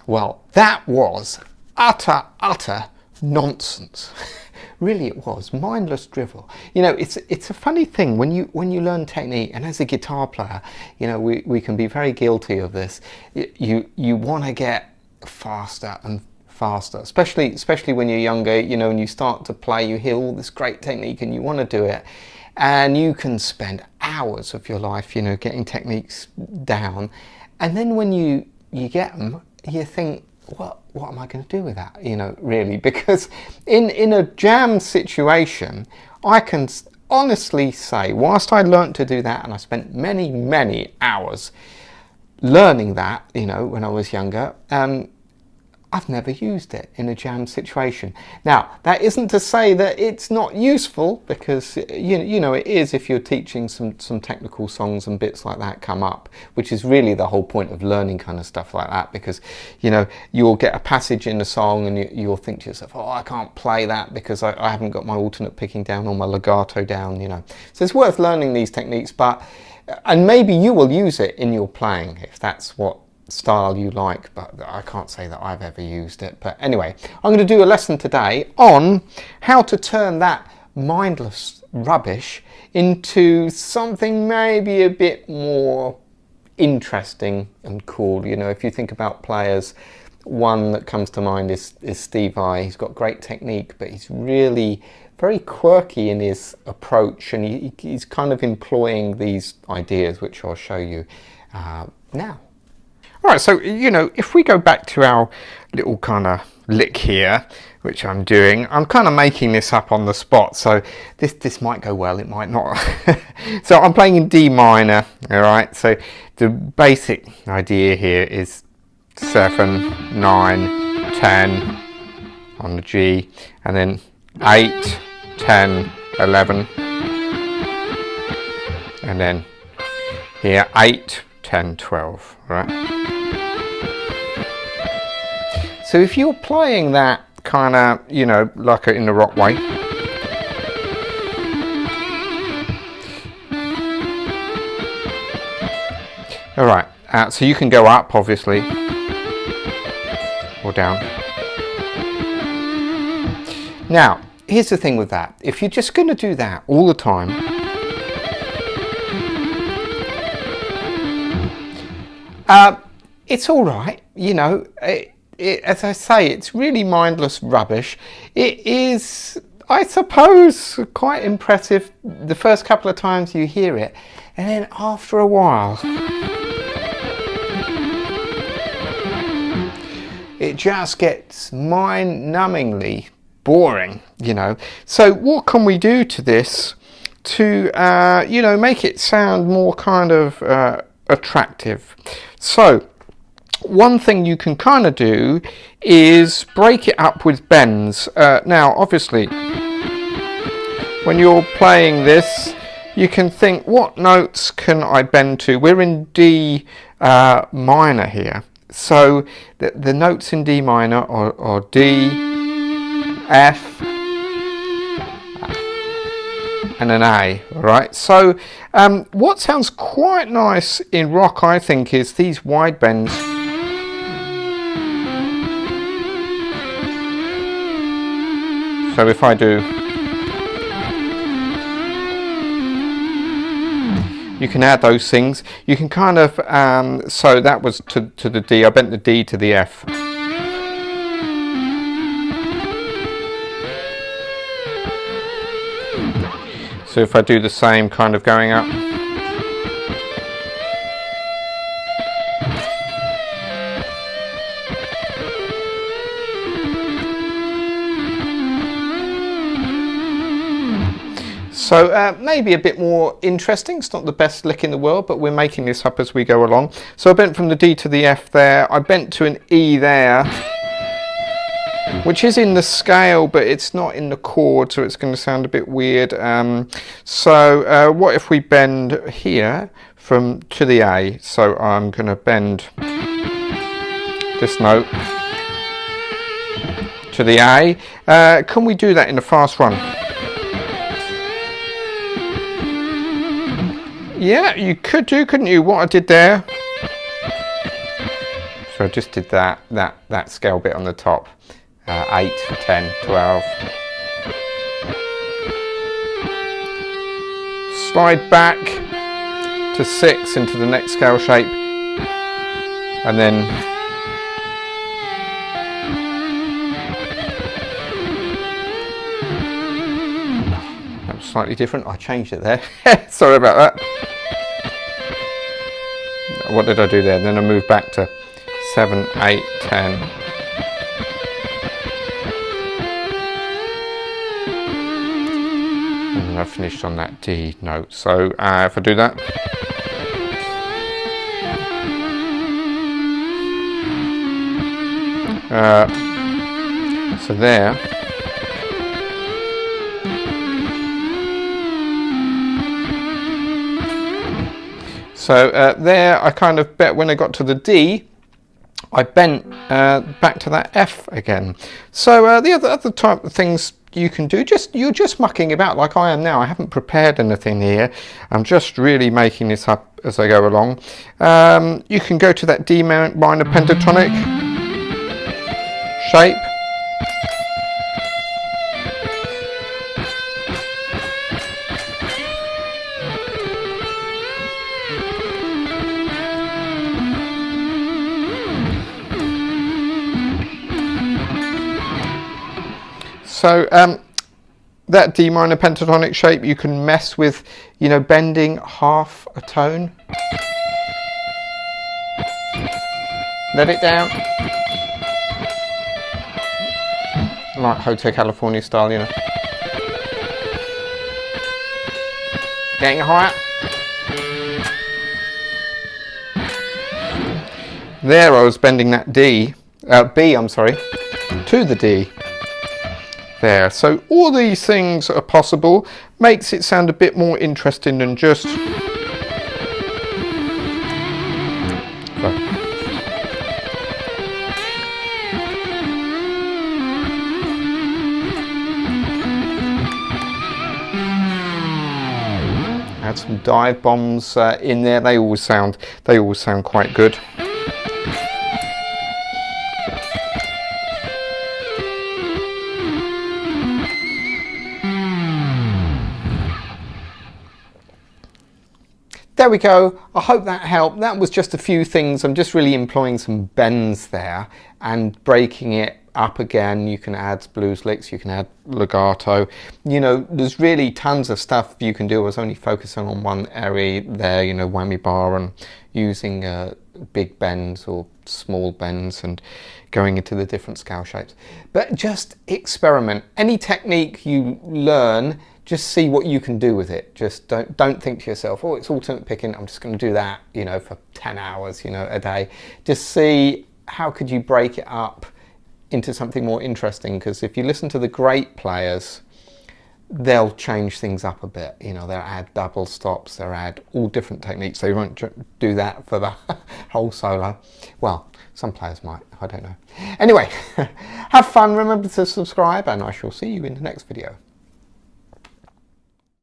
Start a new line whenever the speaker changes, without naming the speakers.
Well, that was utter nonsense. Really, it was mindless drivel. You know, it's a funny thing when you learn technique, and as a guitar player, you know, we can be very guilty of this. You want to get faster and faster, especially when you're younger. You know, and you start to play, you hear all this great technique, and you want to do it, and you can spend hours of your life, you know, getting techniques down, and then when you get them, you think, what am I going to do with that, you know, really? Because in a jam situation, I can honestly say, whilst I learnt to do that, and I spent many hours learning that, you know, when I was younger, I've never used it in a jam situation. Now, that isn't to say that it's not useful, because you know it is if you're teaching some technical songs and bits like that come up, which is really the whole point of learning kind of stuff like that, because you know you'll get a passage in a song and you'll think to yourself, oh, I can't play that because I haven't got my alternate picking down or my legato down, you know. So it's worth learning these techniques, and maybe you will use it in your playing if that's what style you like, but I can't say that I've ever used it. But anyway, I'm going to do a lesson today on how to turn that mindless rubbish into something maybe a bit more interesting and cool. You know, if you think about players, one that comes to mind is Steve Vai. He's got great technique, but he's really very quirky in his approach, and he's kind of employing these ideas, which I'll show you now. All right, so, you know, if we go back to our little kind of lick here, which I'm doing, I'm kind of making this up on the spot, so this might go well, it might not. So I'm playing in D minor, all right? So the basic idea here is 7, 9, 10 on the G, and then 8, 10, 11, and then here 8, 10, 12, right? So if you're playing that kind of, you know, like in the rock way, all right, so you can go up, obviously, or down. Now, here's the thing with that. If you're just going to do that all the time, it's all right, you know. As I say, it's really mindless rubbish. It is, I suppose, quite impressive the first couple of times you hear it, and then after a while, it just gets mind-numbingly boring, you know. So what can we do to this to, you know, make it sound more kind of attractive? So one thing you can kind of do is break it up with bends. Now, obviously, when you're playing this, you can think, what notes can I bend to? We're in D minor here. So the notes in D minor are D, F, and an A, all right? So what sounds quite nice in rock, I think, is these wide bends. So if I do, you can add those things. You can kind of, so that was to the D, I bent the D to the F. So if I do the same kind of going up. So maybe a bit more interesting. It's not the best lick in the world, but we're making this up as we go along. So I bent from the D to the F there. I bent to an E there, which is in the scale, but it's not in the chord, so it's going to sound a bit weird. So what if we bend here from to the A? So I'm going to bend this note to the A. Can we do that in a fast run? Yeah, you could do, couldn't you? What I did there. So I just did that scale bit on the top. 8, 10, 12. Slide back to 6 into the next scale shape, and then that was slightly different. I changed it there. Sorry about that. What did I do there? Then I moved back to 7, 8, 10. And I finished on that D note. So if I do that. So there. So there I kind of bet when I got to the D, I bent back to that F again. So the other type of things you can do, you're just mucking about like I am now. I haven't prepared anything here. I'm just really making this up as I go along. You can go to that D minor pentatonic shape. So that D minor pentatonic shape, you can mess with, you know, bending half a tone. Let it down. Like Hotel California style, you know. Getting higher. There I was bending that B, I'm sorry, to the D. There, so all these things are possible, makes it sound a bit more interesting than just add some dive bombs in there. They always sound quite good. There we go. I hope that helped. That was just a few things. I'm just really employing some bends there and breaking it up again. You can add blues licks, you can add legato. You know, there's really tons of stuff you can do. I was only focusing on one area there, you know, whammy bar and using big bends or small bends and going into the different scale shapes. But just experiment. Any technique you learn, just see what you can do with it. Just don't think to yourself, oh, it's alternate picking, I'm just going to do that, you know, for 10 hours, you know, a day. Just see how could you break it up into something more interesting, because if you listen to the great players, they'll change things up a bit. You know, they'll add double stops, they'll add all different techniques. They won't do that for the whole solo. Well, some players might, I don't know. Anyway, have fun, remember to subscribe, and I shall see you in the next video.